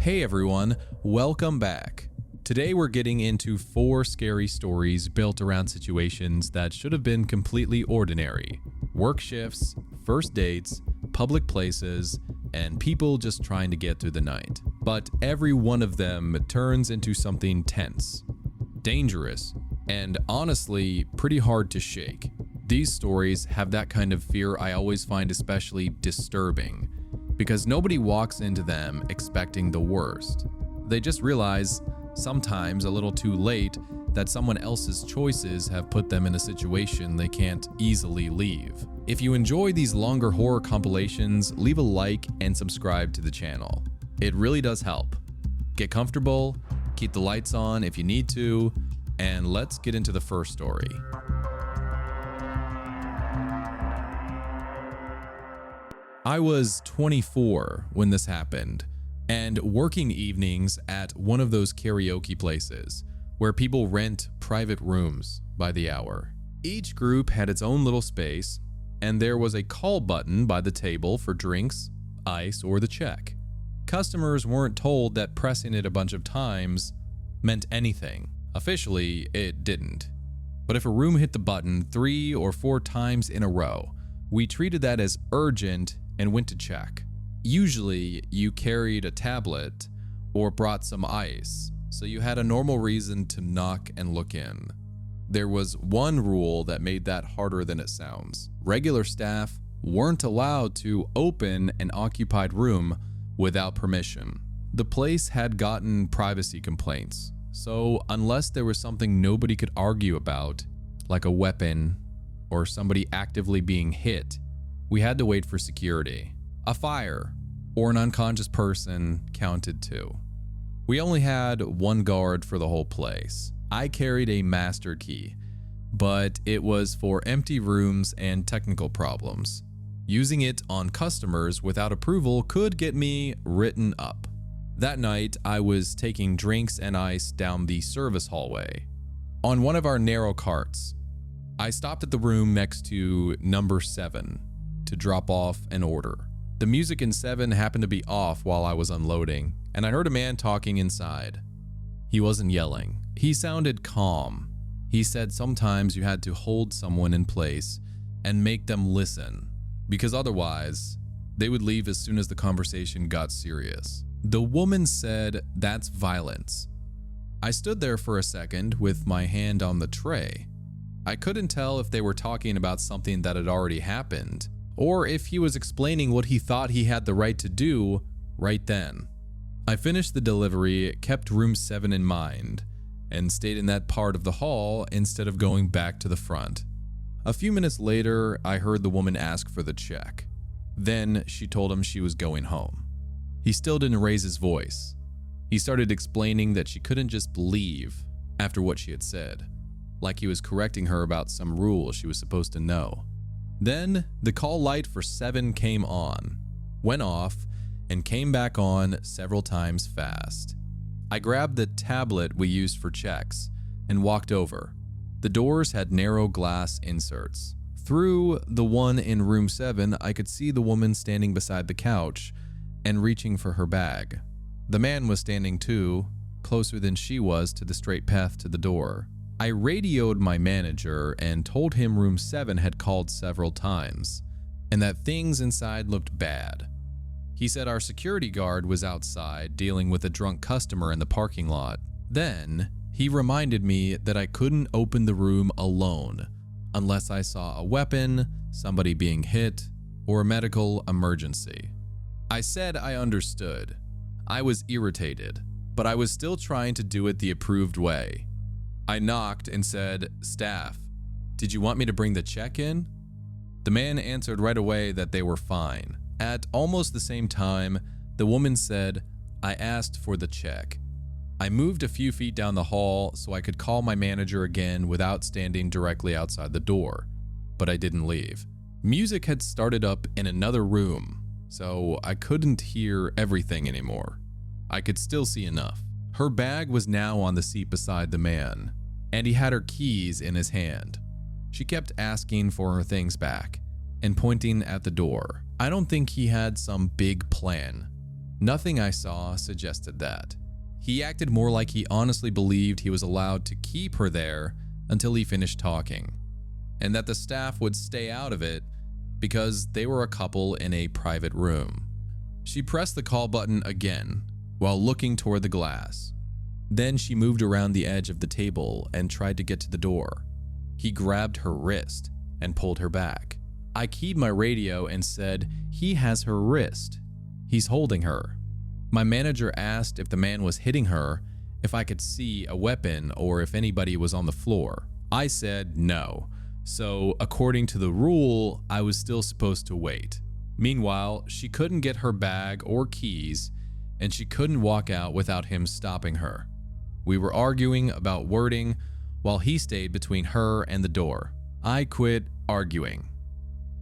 Hey everyone, welcome back. Today we're getting into 4 scary stories built around situations that should have been completely ordinary. Work shifts, first dates, public places, and people just trying to get through the night. But every one of them turns into something tense, dangerous, and honestly pretty hard to shake. These stories have that kind of fear I always find especially disturbing, because nobody walks into them expecting the worst. They just realize, sometimes a little too late, that someone else's choices have put them in a situation they can't easily leave. If you enjoy these longer horror compilations, leave a like and subscribe to the channel. It really does help. Get comfortable, keep the lights on if you need to, and let's get into the first story. I was 24 when this happened, and working evenings at one of those karaoke places where people rent private rooms by the hour. Each group had its own little space, and there was a call button by the table for drinks, ice, or the check. Customers weren't told that pressing it a bunch of times meant anything. Officially, it didn't. But if a room hit the button 3 or 4 times in a row, we treated that as urgent and went to check. Usually, you carried a tablet or brought some ice, so you had a normal reason to knock and look in. There was one rule that made that harder than it sounds. Regular staff weren't allowed to open an occupied room without permission. The place had gotten privacy complaints, so unless there was something nobody could argue about, like a weapon or somebody actively being hit, we had to wait for security. A fire or an unconscious person counted too. We only had one guard for the whole place. I carried a master key, but it was for empty rooms and technical problems. Using it on customers without approval could get me written up. That night, I was taking drinks and ice down the service hallway. On one of our narrow carts, I stopped at the room next to number 7 to drop off an order. The music in 7 happened to be off while I was unloading, and I heard a man talking inside. He wasn't yelling. He sounded calm. He said sometimes you had to hold someone in place and make them listen, because otherwise, they would leave as soon as the conversation got serious. The woman said, "That's violence." I stood there for a second with my hand on the tray. I couldn't tell if they were talking about something that had already happened, or if he was explaining what he thought he had the right to do right then. I finished the delivery, kept room 7 in mind, and stayed in that part of the hall instead of going back to the front. A few minutes later, I heard the woman ask for the check. Then she told him she was going home. He still didn't raise his voice. He started explaining that she couldn't just leave after what she had said, like he was correcting her about some rule she was supposed to know. Then the call light for 7 came on, went off, and came back on several times fast. I grabbed the tablet we used for checks and walked over. The doors had narrow glass inserts. Through the one in room 7, I could see the woman standing beside the couch and reaching for her bag. The man was standing too, closer than she was to the straight path to the door. I radioed my manager and told him room 7 had called several times, and that things inside looked bad. He said our security guard was outside dealing with a drunk customer in the parking lot. Then, he reminded me that I couldn't open the room alone unless I saw a weapon, somebody being hit, or a medical emergency. I said I understood. I was irritated, but I was still trying to do it the approved way. I knocked and said, "Staff, did you want me to bring the check in?" The man answered right away that they were fine. At almost the same time, the woman said, "I asked for the check." I moved a few feet down the hall so I could call my manager again without standing directly outside the door, but I didn't leave. Music had started up in another room, so I couldn't hear everything anymore. I could still see enough. Her bag was now on the seat beside the man, and he had her keys in his hand. She kept asking for her things back and pointing at the door. I don't think he had some big plan. Nothing I saw suggested that. He acted more like he honestly believed he was allowed to keep her there until he finished talking, and that the staff would stay out of it because they were a couple in a private room. She pressed the call button again while looking toward the glass. Then she moved around the edge of the table and tried to get to the door. He grabbed her wrist and pulled her back. I keyed my radio and said, "He has her wrist. He's holding her." My manager asked if the man was hitting her, if I could see a weapon, or if anybody was on the floor. I said no. So, according to the rule, I was still supposed to wait. Meanwhile, she couldn't get her bag or keys, and she couldn't walk out without him stopping her. We were arguing about wording while he stayed between her and the door. I quit arguing.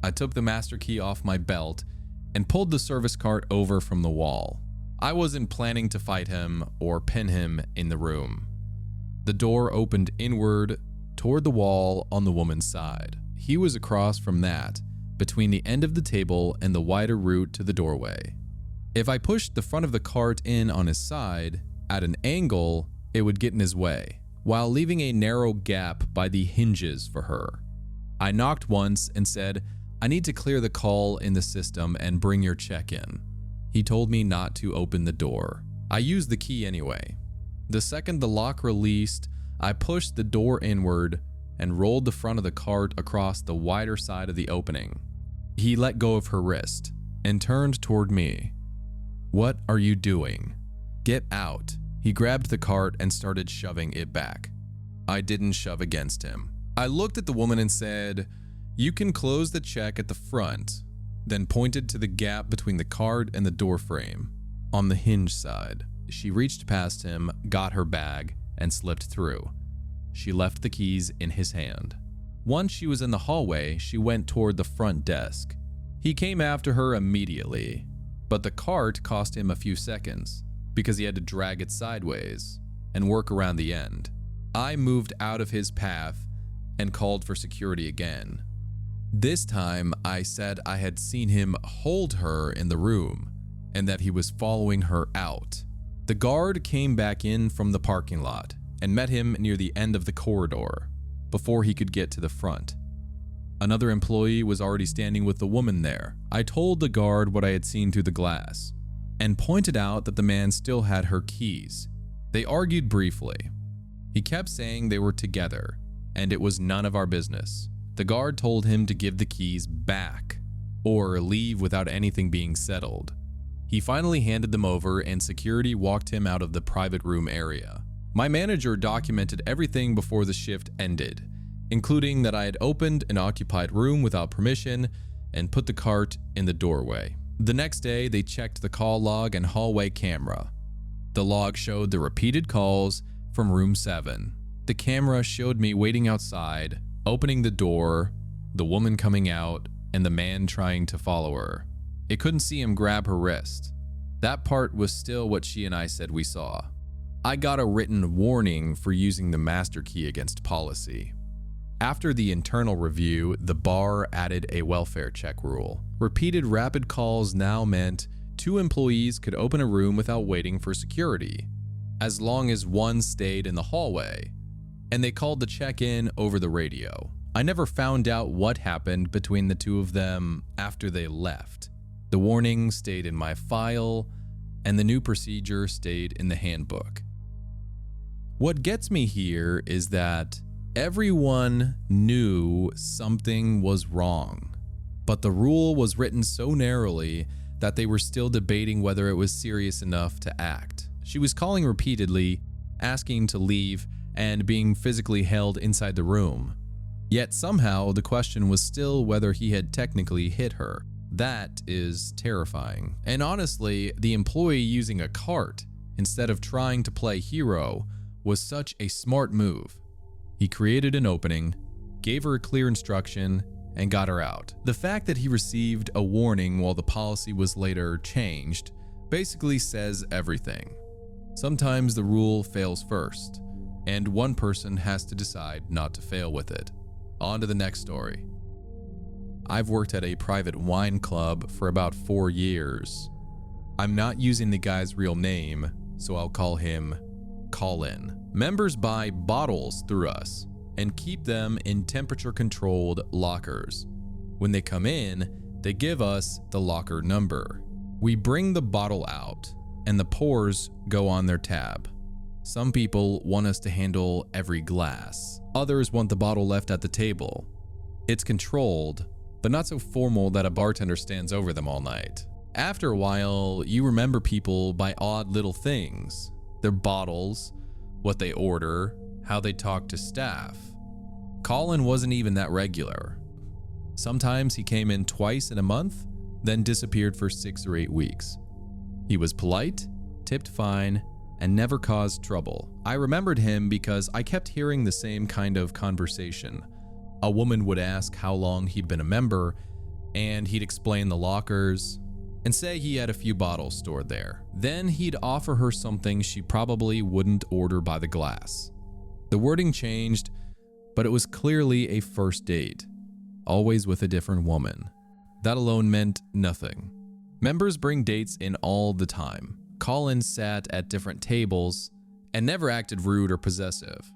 I took the master key off my belt and pulled the service cart over from the wall. I wasn't planning to fight him or pin him in the room. The door opened inward toward the wall on the woman's side. He was across from that, between the end of the table and the wider route to the doorway. If I pushed the front of the cart in on his side, at an angle, it would get in his way, while leaving a narrow gap by the hinges for her. I knocked once and said, "I need to clear the call in the system and bring your check in." He told me not to open the door. I used the key anyway. The second the lock released, I pushed the door inward and rolled the front of the cart across the wider side of the opening. He let go of her wrist and turned toward me. "What are you doing? Get out." He grabbed the cart and started shoving it back. I didn't shove against him. I looked at the woman and said, "You can close the check at the front," then pointed to the gap between the cart and the door frame. On the hinge side, she reached past him, got her bag, and slipped through. She left the keys in his hand. Once she was in the hallway, she went toward the front desk. He came after her immediately, but the cart cost him a few seconds because he had to drag it sideways and work around the end. I moved out of his path and called for security again. This time, I said I had seen him hold her in the room and that he was following her out. The guard came back in from the parking lot and met him near the end of the corridor before he could get to the front. Another employee was already standing with the woman there. I told the guard what I had seen through the glass and pointed out that the man still had her keys. They argued briefly. He kept saying they were together and it was none of our business. The guard told him to give the keys back or leave without anything being settled. He finally handed them over and security walked him out of the private room area. My manager documented everything before the shift ended, including that I had opened an occupied room without permission and put the cart in the doorway. The next day, they checked the call log and hallway camera. The log showed the repeated calls from room 7. The camera showed me waiting outside, opening the door, the woman coming out, and the man trying to follow her. It couldn't see him grab her wrist. That part was still what she and I said we saw. I got a written warning for using the master key against policy. After the internal review, the bar added a welfare check rule. Repeated rapid calls now meant 2 employees could open a room without waiting for security, as long as one stayed in the hallway, and they called the check-in over the radio. I never found out what happened between the 2 of them after they left. The warning stayed in my file, and the new procedure stayed in the handbook. What gets me here is that everyone knew something was wrong, but the rule was written so narrowly that they were still debating whether it was serious enough to act. She was calling repeatedly, asking to leave, and being physically held inside the room. Yet somehow the question was still whether he had technically hit her. That is terrifying. And honestly, the employee using a cart instead of trying to play hero was such a smart move. He created an opening, gave her a clear instruction, and got her out. The fact that he received a warning while the policy was later changed basically says everything. Sometimes the rule fails first, and one person has to decide not to fail with it. On to the next story. I've worked at a private wine club for about 4 years. I'm not using the guy's real name, so I'll call him Colin. Members buy bottles through us and keep them in temperature-controlled lockers. When they come in, they give us the locker number. We bring the bottle out, and the pours go on their tab. Some people want us to handle every glass. Others want the bottle left at the table. It's controlled, but not so formal that a bartender stands over them all night. After a while, you remember people by odd little things. Their bottles, what they order, how they talk to staff. Colin wasn't even that regular. Sometimes he came in twice in a month, then disappeared for 6 or 8 weeks. He was polite, tipped fine, and never caused trouble. I remembered him because I kept hearing the same kind of conversation. A woman would ask how long he'd been a member, and he'd explain the lockers and say he had a few bottles stored there. Then he'd offer her something she probably wouldn't order by the glass. The wording changed, but it was clearly a first date, always with a different woman. That alone meant nothing. Members bring dates in all the time. Colin sat at different tables and never acted rude or possessive.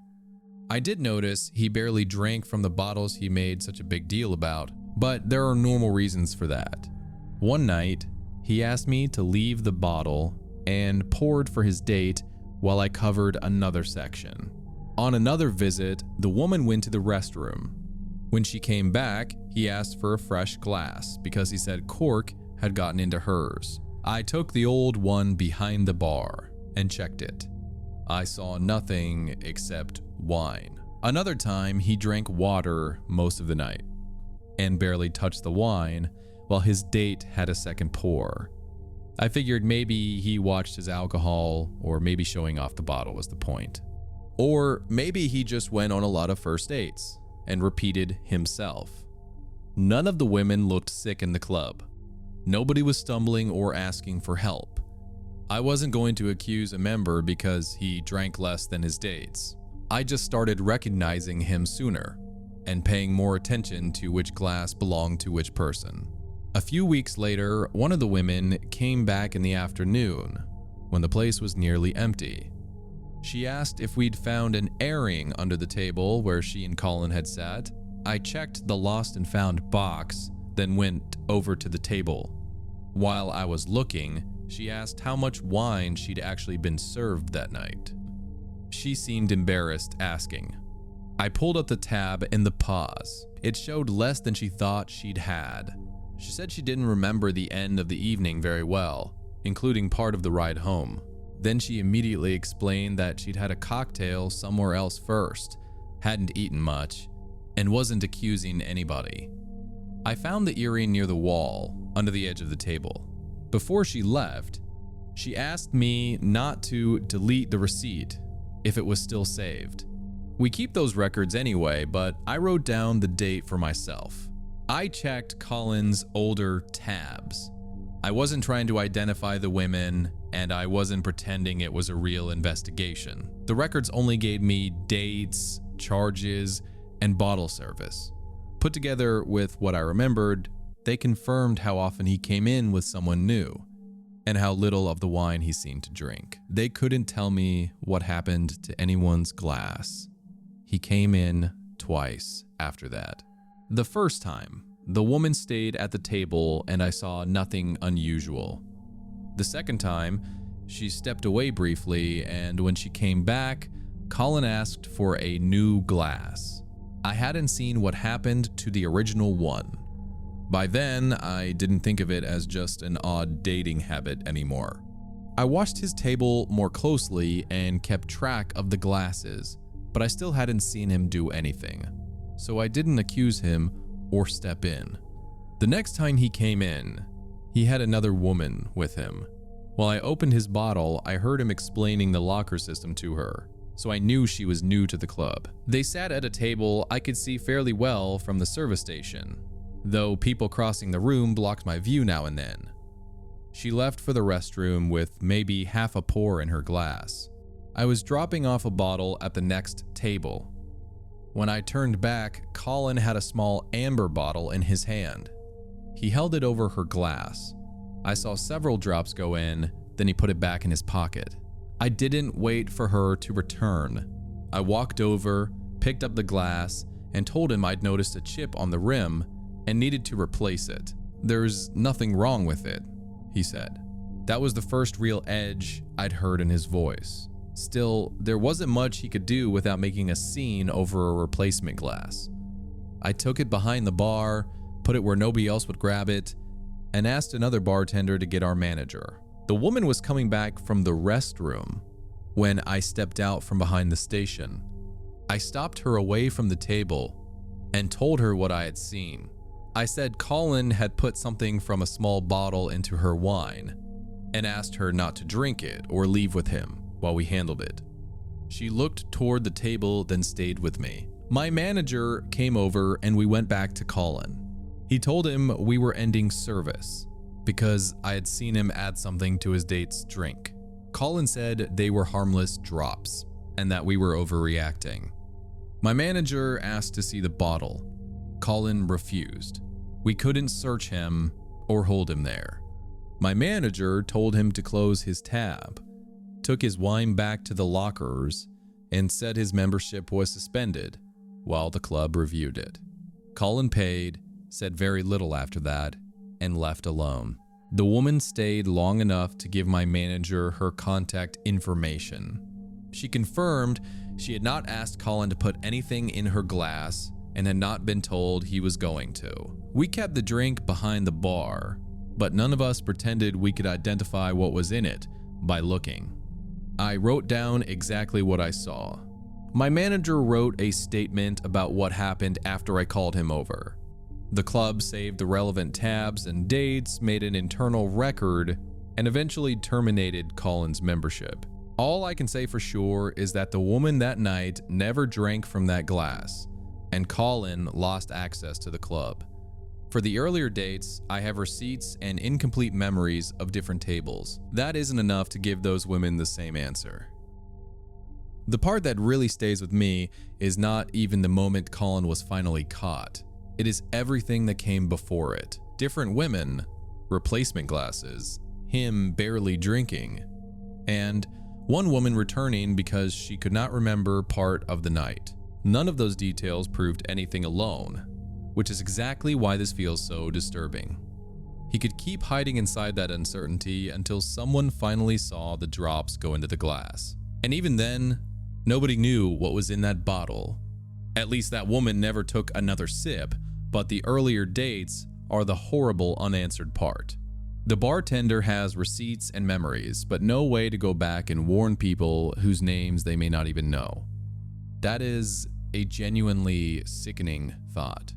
I did notice he barely drank from the bottles he made such a big deal about, but there are normal reasons for that. One night, he asked me to leave the bottle and poured for his date while I covered another section. On another visit, the woman went to the restroom. When she came back, he asked for a fresh glass because he said cork had gotten into hers. I took the old one behind the bar and checked it. I saw nothing except wine. Another time, he drank water most of the night and barely touched the wine while his date had a second pour. I figured maybe he watched his alcohol, or maybe showing off the bottle was the point. Or maybe he just went on a lot of first dates and repeated himself. None of the women looked sick in the club. Nobody was stumbling or asking for help. I wasn't going to accuse a member because he drank less than his dates. I just started recognizing him sooner and paying more attention to which glass belonged to which person. A few weeks later, one of the women came back in the afternoon when the place was nearly empty. She asked if we'd found an airing under the table where she and Colin had sat. I checked the lost and found box, then went over to the table. While I was looking, she asked how much wine she'd actually been served that night. She seemed embarrassed asking. I pulled up the tab in the pause. It showed less than she thought she'd had. She said she didn't remember the end of the evening very well, including part of the ride home. Then she immediately explained that she'd had a cocktail somewhere else first, hadn't eaten much, and wasn't accusing anybody. I found the earring near the wall, under the edge of the table. Before she left, she asked me not to delete the receipt if it was still saved. We keep those records anyway, but I wrote down the date for myself. I checked Colin's older tabs. I wasn't trying to identify the women, and I wasn't pretending it was a real investigation. The records only gave me dates, charges, and bottle service. Put together with what I remembered, they confirmed how often he came in with someone new, and how little of the wine he seemed to drink. They couldn't tell me what happened to anyone's glass. He came in twice after that. The first time, the woman stayed at the table and I saw nothing unusual. The second time, she stepped away briefly, and when she came back, Colin asked for a new glass. I hadn't seen what happened to the original one. By then, I didn't think of it as just an odd dating habit anymore. I watched his table more closely and kept track of the glasses, but I still hadn't seen him do anything, so I didn't accuse him or step in. The next time he came in, he had another woman with him. While I opened his bottle, I heard him explaining the locker system to her, so I knew she was new to the club. They sat at a table I could see fairly well from the service station, though people crossing the room blocked my view now and then. She left for the restroom with maybe half a pour in her glass. I was dropping off a bottle at the next table. When I turned back, Colin had a small amber bottle in his hand. He held it over her glass. I saw several drops go in, then he put it back in his pocket. I didn't wait for her to return. I walked over, picked up the glass, and told him I'd noticed a chip on the rim and needed to replace it. "There's nothing wrong with it," he said. That was the first real edge I'd heard in his voice. Still, there wasn't much he could do without making a scene over a replacement glass. I took it behind the bar, put it where nobody else would grab it, and asked another bartender to get our manager. The woman was coming back from the restroom when I stepped out from behind the station. I stopped her away from the table and told her what I had seen. I said Colin had put something from a small bottle into her wine and asked her not to drink it or leave with him while we handled it. She looked toward the table, then stayed with me. My manager came over and we went back to Colin. He told him we were ending service because I had seen him add something to his date's drink. Colin said they were harmless drops and that we were overreacting. My manager asked to see the bottle. Colin refused. We couldn't search him or hold him there. My manager told him to close his tab, took his wine back to the lockers, and said his membership was suspended while the club reviewed it. Colin paid, said very little after that, and left alone. The woman stayed long enough to give my manager her contact information. She confirmed she had not asked Colin to put anything in her glass and had not been told he was going to. We kept the drink behind the bar, but none of us pretended we could identify what was in it by looking. I wrote down exactly what I saw. My manager wrote a statement about what happened after I called him over. The club saved the relevant tabs and dates, made an internal record, and eventually terminated Colin's membership. All I can say for sure is that the woman that night never drank from that glass, and Colin lost access to the club. For the earlier dates, I have receipts and incomplete memories of different tables. That isn't enough to give those women the same answer. The part that really stays with me is not even the moment Colin was finally caught. It is everything that came before it. Different women, replacement glasses, him barely drinking, and one woman returning because she could not remember part of the night. None of those details proved anything alone, which is exactly why this feels so disturbing. He could keep hiding inside that uncertainty until someone finally saw the drops go into the glass. And even then, nobody knew what was in that bottle. At least that woman never took another sip, but the earlier dates are the horrible unanswered part. The bartender has receipts and memories, but no way to go back and warn people whose names they may not even know. That is a genuinely sickening thought.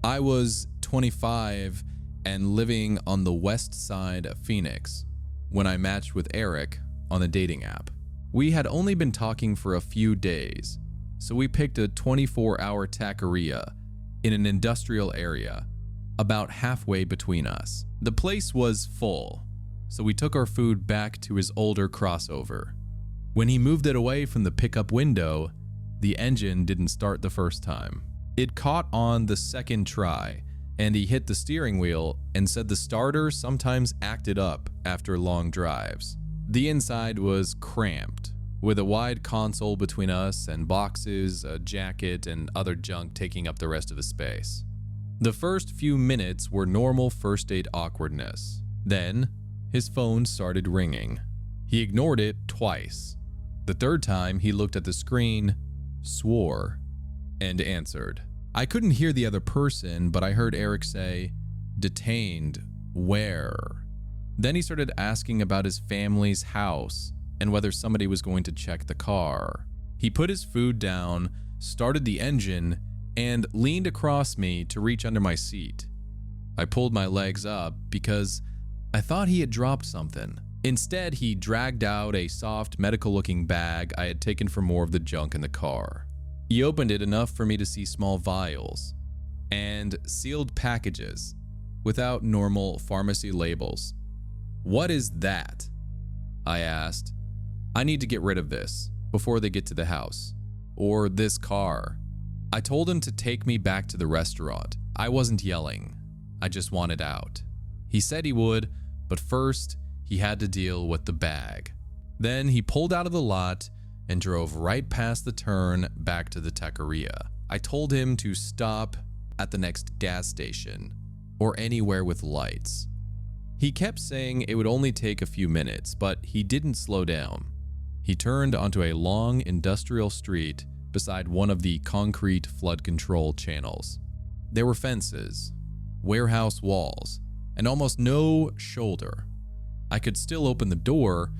I was 25 and living on the west side of Phoenix when I matched with Eric on a dating app. We had only been talking for a few days, so we picked a 24-hour taqueria in an industrial area about halfway between us. The place was full, so we took our food back to his older crossover. When he moved it away from the pickup window, the engine didn't start the first time. It caught on the second try, and he hit the steering wheel and said the starter sometimes acted up after long drives. The inside was cramped, with a wide console between us and boxes, a jacket, and other junk taking up the rest of the space. The first few minutes were normal first date awkwardness. Then, his phone started ringing. He ignored it twice. The third time, he looked at the screen, swore, and answered. I couldn't hear the other person, but I heard Eric say, "Detained, where?" Then he started asking about his family's house and whether somebody was going to check the car. He put his food down, started the engine, and leaned across me to reach under my seat. I pulled my legs up because I thought he had dropped something. Instead, he dragged out a soft, medical-looking bag I had taken for more of the junk in the car. He opened it enough for me to see small vials and sealed packages without normal pharmacy labels. "What is that?" I asked. "I need to get rid of this before they get to the house. Or this car." I told him to take me back to the restaurant. I wasn't yelling. I just wanted out. He said he would, but first he had to deal with the bag. Then he pulled out of the lot and drove right past the turn back to the taqueria. I told him to stop at the next gas station or anywhere with lights. He kept saying it would only take a few minutes, but he didn't slow down. He turned onto a long industrial street beside one of the concrete flood control channels. There were fences, warehouse walls, and almost no shoulder. I could still open the door,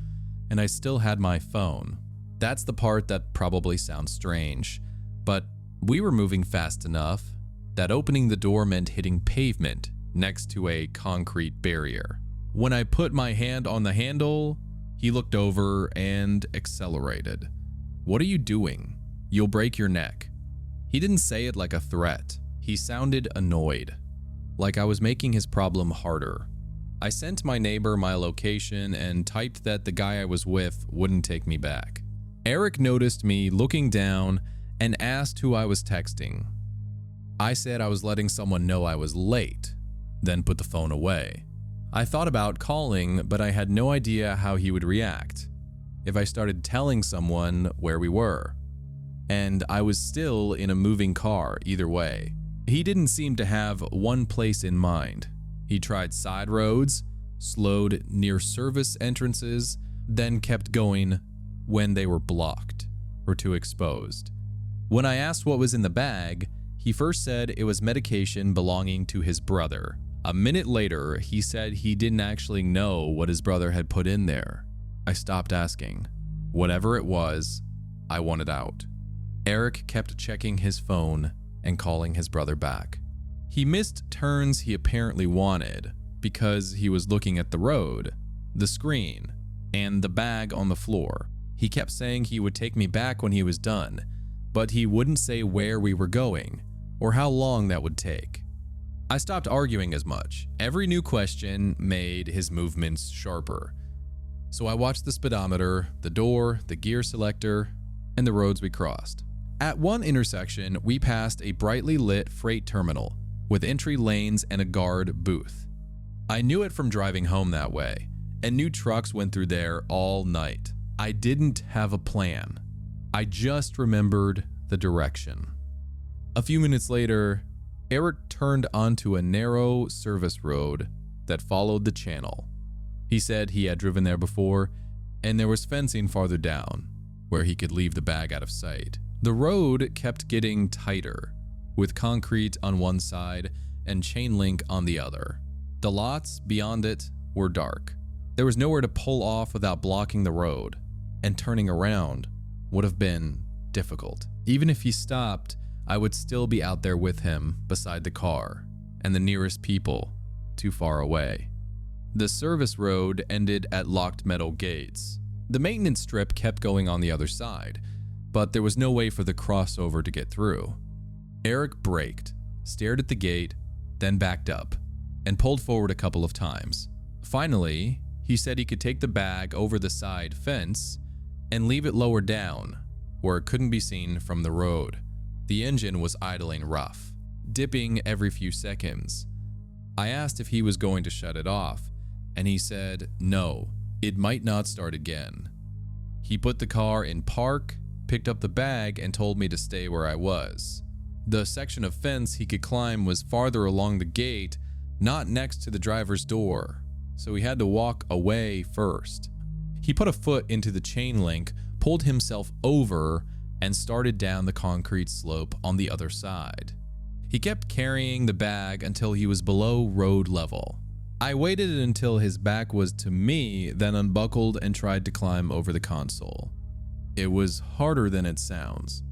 and I still had my phone. That's the part that probably sounds strange, but we were moving fast enough that opening the door meant hitting pavement next to a concrete barrier. When I put my hand on the handle, he looked over and accelerated. "What are you doing? You'll break your neck." He didn't say it like a threat. He sounded annoyed, like I was making his problem harder. I sent my neighbor my location and typed that the guy I was with wouldn't take me back. Eric noticed me looking down and asked who I was texting. I said I was letting someone know I was late, then put the phone away. I thought about calling, but I had no idea how he would react if I started telling someone where we were. And I was still in a moving car either way. He didn't seem to have one place in mind. He tried side roads, slowed near service entrances, then kept going when they were blocked or too exposed. When I asked what was in the bag, he first said it was medication belonging to his brother. A minute later, he said he didn't actually know what his brother had put in there. I stopped asking. Whatever it was, I wanted out. Eric kept checking his phone and calling his brother back. He missed turns he apparently wanted because he was looking at the road, the screen, and the bag on the floor. He kept saying he would take me back when he was done, but he wouldn't say where we were going or how long that would take. I stopped arguing as much. Every new question made his movements sharper. So I watched the speedometer, the door, the gear selector, and the roads we crossed. At one intersection, we passed a brightly lit freight terminal with entry lanes and a guard booth. I knew it from driving home that way, and new trucks went through there all night. I didn't have a plan. I just remembered the direction. A few minutes later, Eric turned onto a narrow service road that followed the channel. He said he had driven there before, and there was fencing farther down, where he could leave the bag out of sight. The road kept getting tighter, with concrete on one side and chain link on the other. The lots beyond it were dark. There was nowhere to pull off without blocking the road, and turning around would have been difficult. Even if he stopped, I would still be out there with him beside the car and the nearest people too far away. The service road ended at locked metal gates. The maintenance strip kept going on the other side, but there was no way for the crossover to get through. Eric braked, stared at the gate, then backed up, and pulled forward a couple of times. Finally, he said he could take the bag over the side fence and leave it lower down, where it couldn't be seen from the road. The engine was idling rough, dipping every few seconds. I asked if he was going to shut it off, and he said no, it might not start again. He put the car in park, picked up the bag, and told me to stay where I was. The section of fence he could climb was farther along the gate, not next to the driver's door, so he had to walk away first. He put a foot into the chain link, pulled himself over, and started down the concrete slope on the other side. He kept carrying the bag until he was below road level. I waited until his back was to me, then unbuckled and tried to climb over the console. It was harder than it sounds.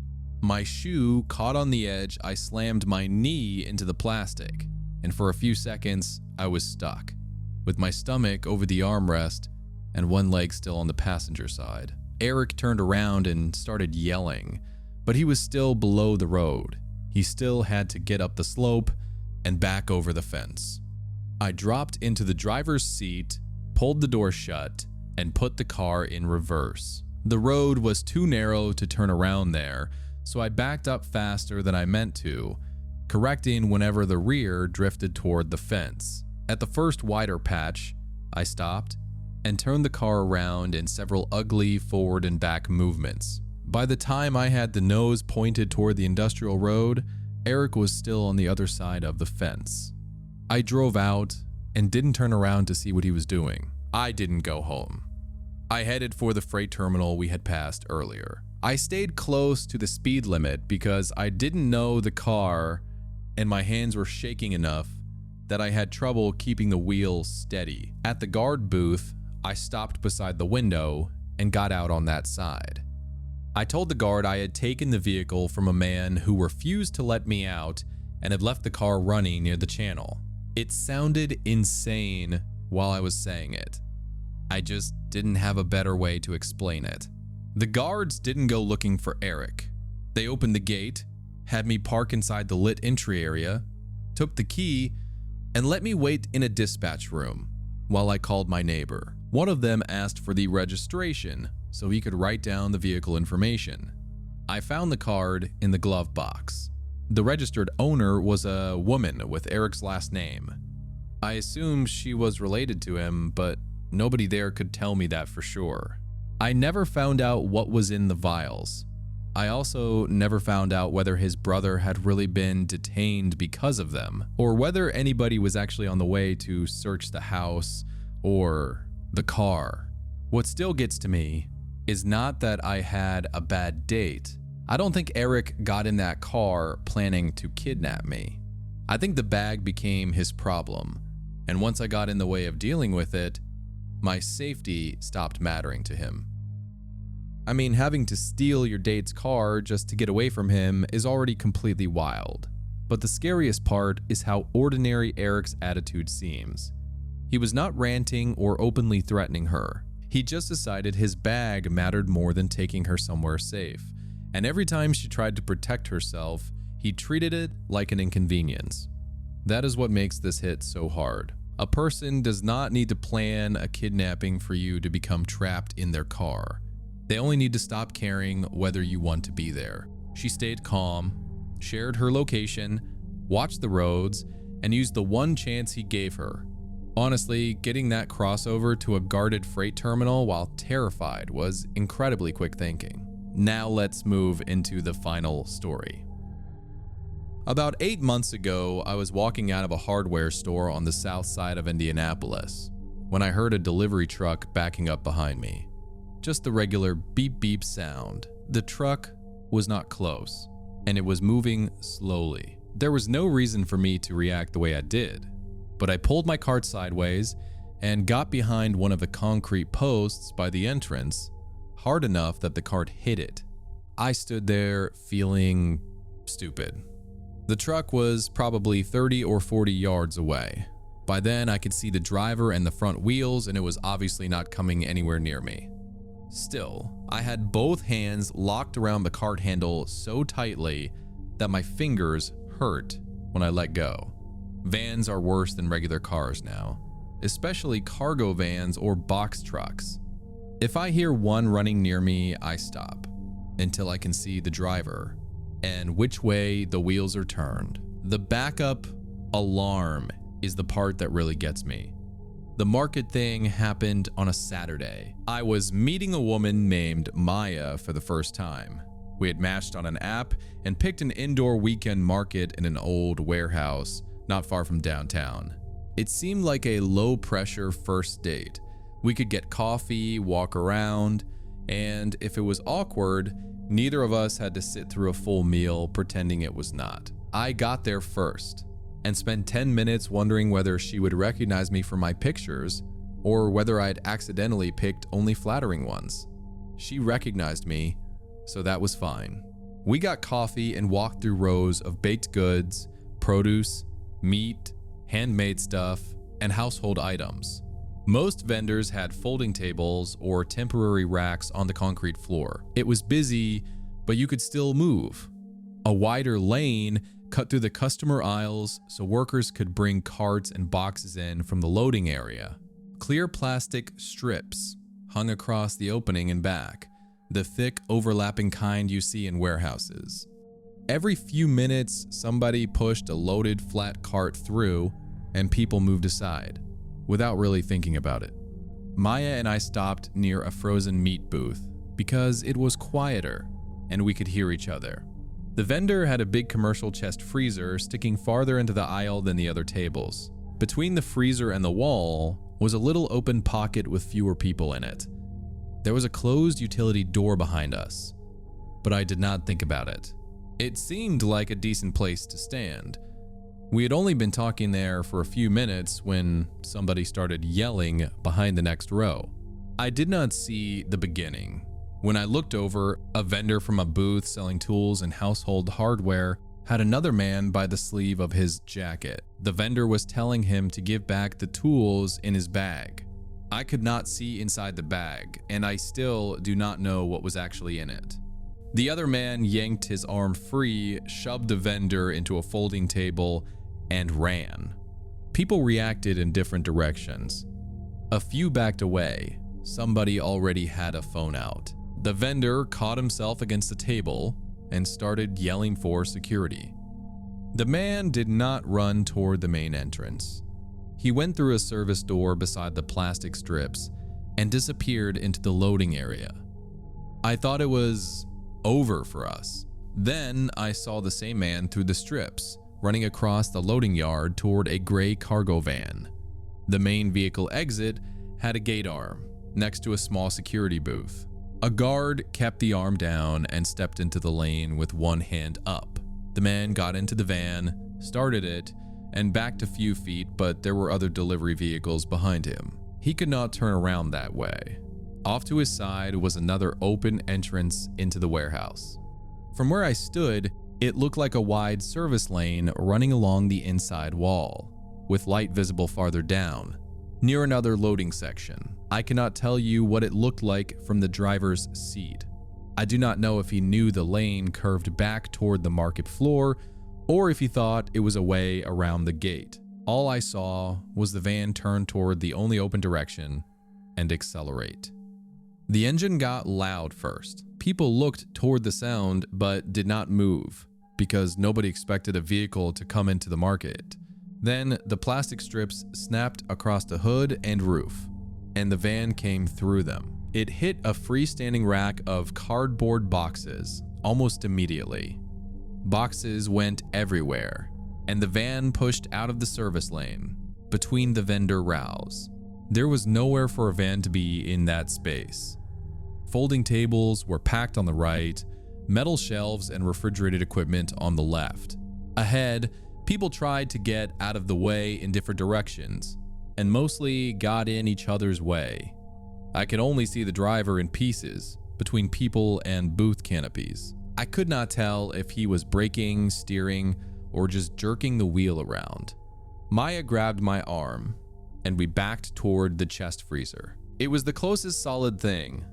My shoe caught on the edge, I slammed my knee into the plastic, and for a few seconds, I was stuck, with my stomach over the armrest and one leg still on the passenger side. Eric turned around and started yelling, but he was still below the road. He still had to get up the slope and back over the fence. I dropped into the driver's seat, pulled the door shut, and put the car in reverse. The road was too narrow to turn around there, so I backed up faster than I meant to, correcting whenever the rear drifted toward the fence. At the first wider patch, I stopped and turned the car around in several ugly forward and back movements. By the time I had the nose pointed toward the industrial road, Eric was still on the other side of the fence. I drove out and didn't turn around to see what he was doing. I didn't go home. I headed for the freight terminal we had passed earlier. I stayed close to the speed limit because I didn't know the car and my hands were shaking enough that I had trouble keeping the wheel steady. At the guard booth, I stopped beside the window and got out on that side. I told the guard I had taken the vehicle from a man who refused to let me out and had left the car running near the channel. It sounded insane while I was saying it. I just didn't have a better way to explain it. The guards didn't go looking for Eric. They opened the gate, had me park inside the lit entry area, took the key, and let me wait in a dispatch room while I called my neighbor. One of them asked for the registration so he could write down the vehicle information. I found the card in the glove box. The registered owner was a woman with Eric's last name. I assumed she was related to him, but nobody there could tell me that for sure. I never found out what was in the vials. I also never found out whether his brother had really been detained because of them, or whether anybody was actually on the way to search the house or the car. What still gets to me is not that I had a bad date. I don't think Eric got in that car planning to kidnap me. I think the bag became his problem, and once I got in the way of dealing with it, my safety stopped mattering to him. I mean, having to steal your date's car just to get away from him is already completely wild. But the scariest part is how ordinary Eric's attitude seems. He was not ranting or openly threatening her. He just decided his bag mattered more than taking her somewhere safe. And every time she tried to protect herself, he treated it like an inconvenience. That is what makes this hit so hard. A person does not need to plan a kidnapping for you to become trapped in their car. They only need to stop caring whether you want to be there. She stayed calm, shared her location, watched the roads, and used the one chance he gave her. Honestly, getting that crossover to a guarded freight terminal while terrified was incredibly quick thinking. Now let's move into the final story. About 8 months ago, I was walking out of a hardware store on the south side of Indianapolis when I heard a delivery truck backing up behind me. Just the regular beep beep sound. The truck was not close, and it was moving slowly. There was no reason for me to react the way I did, but I pulled my cart sideways and got behind one of the concrete posts by the entrance hard enough that the cart hit it. I stood there feeling stupid. The truck was probably 30 or 40 yards away. By then, I could see the driver and the front wheels, and it was obviously not coming anywhere near me. Still, I had both hands locked around the cart handle so tightly that my fingers hurt when I let go. Vans are worse than regular cars now, especially cargo vans or box trucks. If I hear one running near me, I stop until I can see the driver and which way the wheels are turned. The backup alarm is the part that really gets me. The market thing happened on a Saturday. I was meeting a woman named Maya for the first time. We had matched on an app and picked an indoor weekend market in an old warehouse not far from downtown. It seemed like a low-pressure first date. We could get coffee, walk around, and if it was awkward, neither of us had to sit through a full meal pretending it was not. I got there first and spent 10 minutes wondering whether she would recognize me from my pictures or whether I'd accidentally picked only flattering ones. She recognized me, so that was fine. We got coffee and walked through rows of baked goods, produce, meat, handmade stuff, and household items. Most vendors had folding tables or temporary racks on the concrete floor. It was busy, but you could still move. A wider lane cut through the customer aisles so workers could bring carts and boxes in from the loading area. Clear plastic strips hung across the opening and back, the thick overlapping kind you see in warehouses. Every few minutes, somebody pushed a loaded flat cart through, and people moved aside without really thinking about it. Maya and I stopped near a frozen meat booth because it was quieter and we could hear each other. The vendor had a big commercial chest freezer sticking farther into the aisle than the other tables. Between the freezer and the wall was a little open pocket with fewer people in it. There was a closed utility door behind us, but I did not think about it. It seemed like a decent place to stand. We had only been talking there for a few minutes when somebody started yelling behind the next row. I did not see the beginning. When I looked over, a vendor from a booth selling tools and household hardware had another man by the sleeve of his jacket. The vendor was telling him to give back the tools in his bag. I could not see inside the bag, and I still do not know what was actually in it. The other man yanked his arm free, shoved the vendor into a folding table, and ran. People reacted in different directions. A few backed away. Somebody already had a phone out. The vendor caught himself against the table and started yelling for security. The man did not run toward the main entrance. He went through a service door beside the plastic strips and disappeared into the loading area. I thought it was over for us. Then I saw the same man through the strips, running across the loading yard toward a gray cargo van. The main vehicle exit had a gate arm next to a small security booth. A guard kept the arm down and stepped into the lane with one hand up. The man got into the van, started it, and backed a few feet, but there were other delivery vehicles behind him. He could not turn around that way. Off to his side was another open entrance into the warehouse. From where I stood, it looked like a wide service lane running along the inside wall, with light visible farther down, near another loading section. I cannot tell you what it looked like from the driver's seat. I do not know if he knew the lane curved back toward the market floor or if he thought it was a way around the gate. All I saw was the van turn toward the only open direction and accelerate. The engine got loud first. People looked toward the sound but did not move because nobody expected a vehicle to come into the market. Then the plastic strips snapped across the hood and roof, and the van came through them. It hit a freestanding rack of cardboard boxes almost immediately. Boxes went everywhere, and the van pushed out of the service lane between the vendor rows. There was nowhere for a van to be in that space. Folding tables were packed on the right, metal shelves and refrigerated equipment on the left. Ahead, people tried to get out of the way in different directions, and mostly got in each other's way. I could only see the driver in pieces between people and booth canopies. I could not tell if he was braking, steering, or just jerking the wheel around. Maya grabbed my arm, and we backed toward the chest freezer. It was the closest solid thing,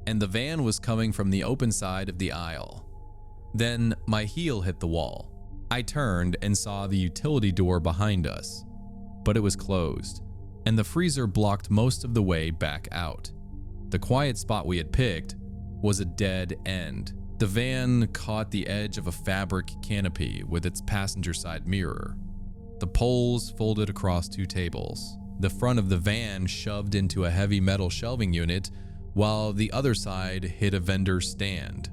and the van was coming from the open side of the aisle. Then my heel hit the wall. I turned and saw the utility door behind us, but it was closed, and the freezer blocked most of the way back out. The quiet spot we had picked was a dead end. The van caught the edge of a fabric canopy with its passenger side mirror. The poles folded across two tables. The front of the van shoved into a heavy metal shelving unit, while the other side hit a vendor's stand,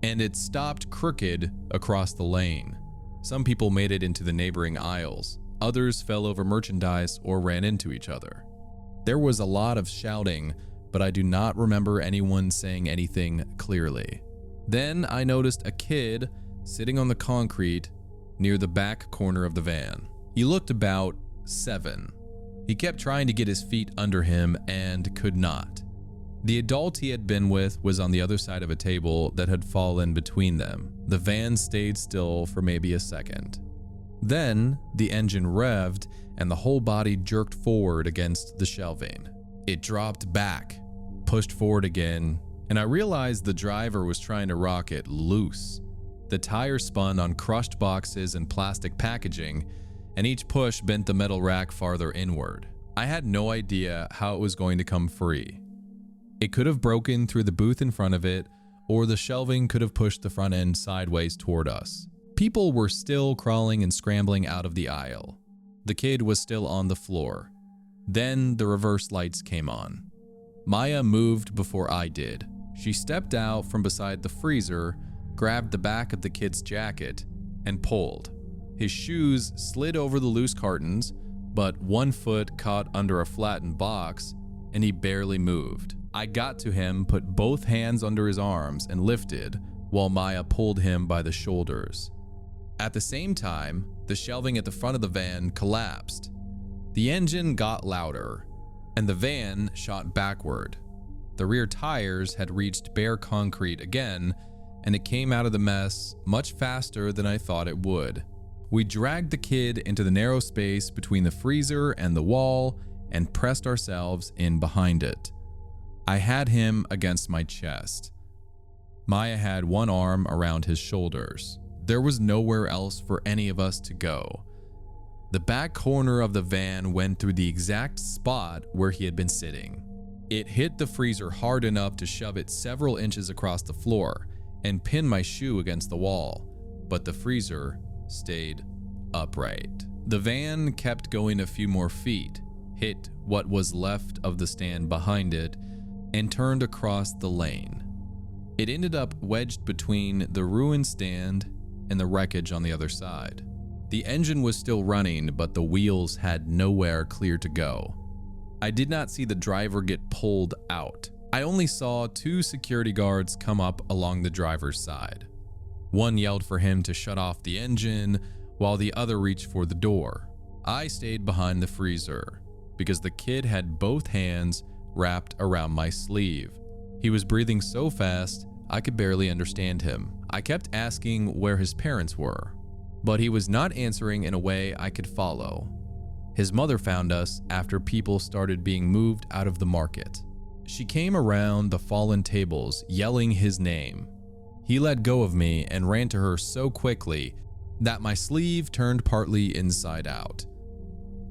and it stopped crooked across the lane. Some people made it into the neighboring aisles. Others fell over merchandise or ran into each other. There was a lot of shouting, but I do not remember anyone saying anything clearly. Then I noticed a kid sitting on the concrete near the back corner of the van. He looked about 7. He kept trying to get his feet under him and could not. The adult he had been with was on the other side of a table that had fallen between them. The van stayed still for maybe a second. Then the engine revved and the whole body jerked forward against the shelving. It dropped back, pushed forward again, and I realized the driver was trying to rock it loose. The tire spun on crushed boxes and plastic packaging, and each push bent the metal rack farther inward. I had no idea how it was going to come free. It could have broken through the booth in front of it, or the shelving could have pushed the front end sideways toward us. People were still crawling and scrambling out of the aisle. The kid was still on the floor. Then the reverse lights came on. Maya moved before I did. She stepped out from beside the freezer, grabbed the back of the kid's jacket, and pulled. His shoes slid over the loose cartons, but one foot caught under a flattened box, and he barely moved. I got to him, put both hands under his arms, and lifted, while Maya pulled him by the shoulders. At the same time, the shelving at the front of the van collapsed. The engine got louder, and the van shot backward. The rear tires had reached bare concrete again, and it came out of the mess much faster than I thought it would. We dragged the kid into the narrow space between the freezer and the wall and pressed ourselves in behind it. I had him against my chest. Maya had one arm around his shoulders. There was nowhere else for any of us to go. The back corner of the van went through the exact spot where he had been sitting. It hit the freezer hard enough to shove it several inches across the floor and pin my shoe against the wall, but the freezer stayed upright. The van kept going a few more feet, hit what was left of the stand behind it, and turned across the lane. It ended up wedged between the ruined stand and the wreckage on the other side. The engine was still running, but the wheels had nowhere clear to go. I did not see the driver get pulled out. I only saw 2 security guards come up along the driver's side. One yelled for him to shut off the engine, while the other reached for the door. I stayed behind the freezer because the kid had both hands wrapped around my sleeve. He was breathing so fast, I could barely understand him. I kept asking where his parents were, but he was not answering in a way I could follow. His mother found us after people started being moved out of the market. She came around the fallen tables, yelling his name. He let go of me and ran to her so quickly that my sleeve turned partly inside out.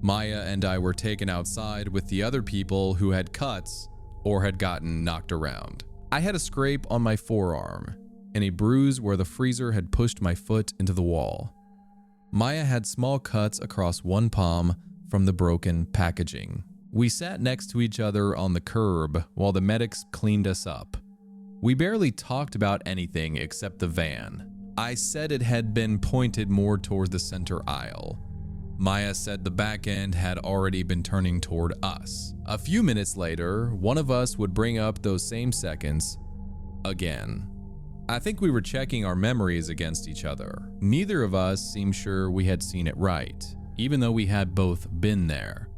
Maya and I were taken outside with the other people who had cuts or had gotten knocked around. I had a scrape on my forearm and a bruise where the freezer had pushed my foot into the wall. Maya had small cuts across one palm from the broken packaging. We sat next to each other on the curb while the medics cleaned us up. We barely talked about anything except the van. I said it had been pointed more toward the center aisle. Maya said the back end had already been turning toward us. A few minutes later, one of us would bring up those same seconds again. I think we were checking our memories against each other. Neither of us seemed sure we had seen it right, even though we had both been there.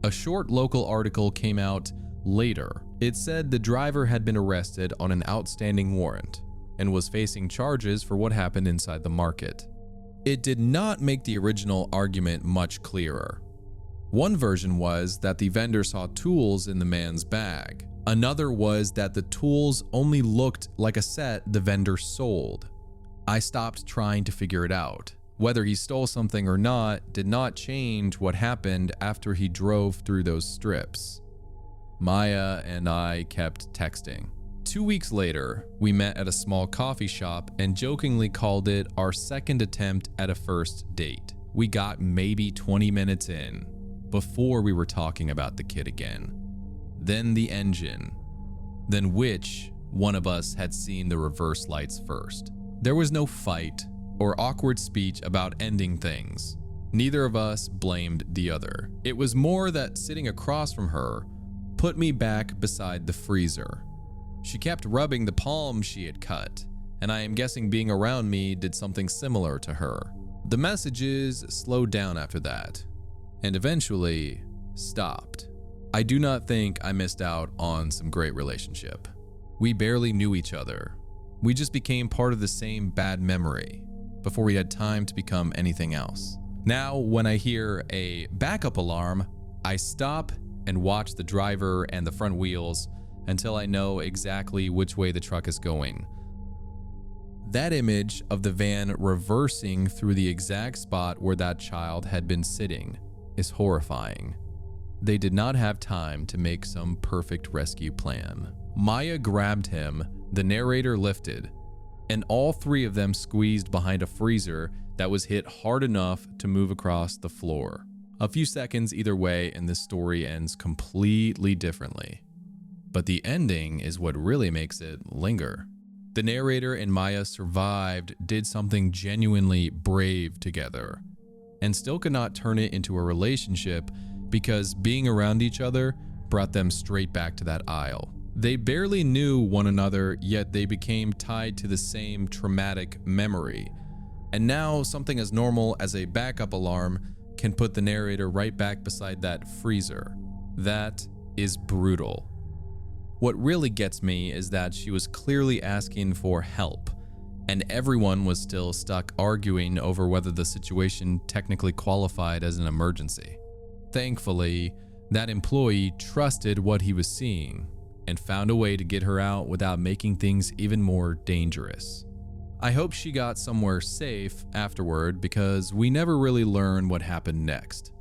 A short local article came out later. It said the driver had been arrested on an outstanding warrant and was facing charges for what happened inside the market. It did not make the original argument much clearer. One version was that the vendor saw tools in the man's bag. Another was that the tools only looked like a set the vendor sold. I stopped trying to figure it out. Whether he stole something or not did not change what happened after he drove through those strips. Maya and I kept texting. 2 weeks later, we met at a small coffee shop and jokingly called it our second attempt at a first date. We got maybe 20 minutes in before we were talking about the kid again. Then the engine. Then which one of us had seen the reverse lights first. There was no fight or awkward speech about ending things. Neither of us blamed the other. It was more that sitting across from her put me back beside the freezer. She kept rubbing the palm she had cut, and I am guessing being around me did something similar to her. The messages slowed down after that, and eventually stopped. I do not think I missed out on some great relationship. We barely knew each other. We just became part of the same bad memory before we had time to become anything else. Now, when I hear a backup alarm, I stop and watch the driver and the front wheels until I know exactly which way the truck is going. That image of the van reversing through the exact spot where that child had been sitting is horrifying. They did not have time to make some perfect rescue plan. Maya grabbed him, the narrator lifted, and all 3 of them squeezed behind a freezer that was hit hard enough to move across the floor. A few seconds either way, and this story ends completely differently. But the ending is what really makes it linger. The narrator and Maya survived, did something genuinely brave together, and still could not turn it into a relationship because being around each other brought them straight back to that aisle. They barely knew one another, yet they became tied to the same traumatic memory. And now something as normal as a backup alarm can put the narrator right back beside that freezer. That is brutal. What really gets me is that she was clearly asking for help, and everyone was still stuck arguing over whether the situation technically qualified as an emergency. Thankfully, that employee trusted what he was seeing and found a way to get her out without making things even more dangerous. I hope she got somewhere safe afterward because we never really learn what happened next.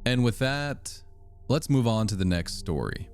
And with that, let's move on to the next story.